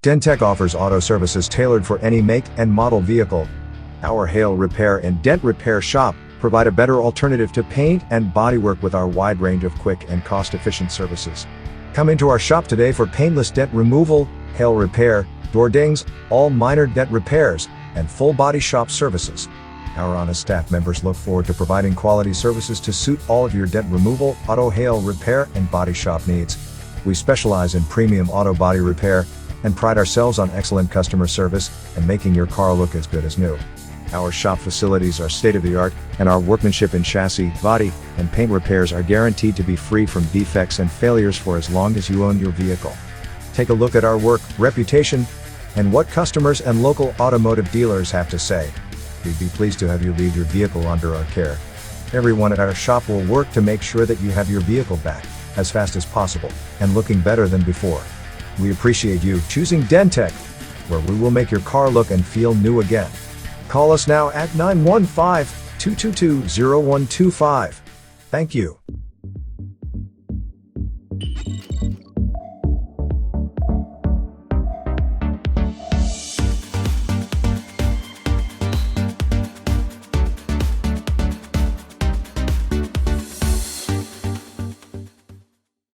Dentech offers auto services tailored for any make and model vehicle. Our hail repair and dent repair shop provide a better alternative to paint and bodywork with our wide range of quick and cost-efficient services. Come into our shop today for paintless dent removal, hail repair, door dings, all minor dent repairs, and full body shop services. Our honest staff members look forward to providing quality services to suit all of your dent removal, auto hail repair, and body shop needs. We specialize in premium auto body repair and pride ourselves on excellent customer service and making your car look as good as new. Our shop facilities are state-of-the-art, and our workmanship in chassis, body, and paint repairs are guaranteed to be free from defects and failures for as long as you own your vehicle. Take a look at our work, reputation, and what customers and local automotive dealers have to say. We'd be pleased to have you leave your vehicle under our care. Everyone at our shop will work to make sure that you have your vehicle back as fast as possible and looking better than before. We appreciate you choosing Dentech, where we will make your car look and feel new again. Call us now at 915-222-0125. Thank you.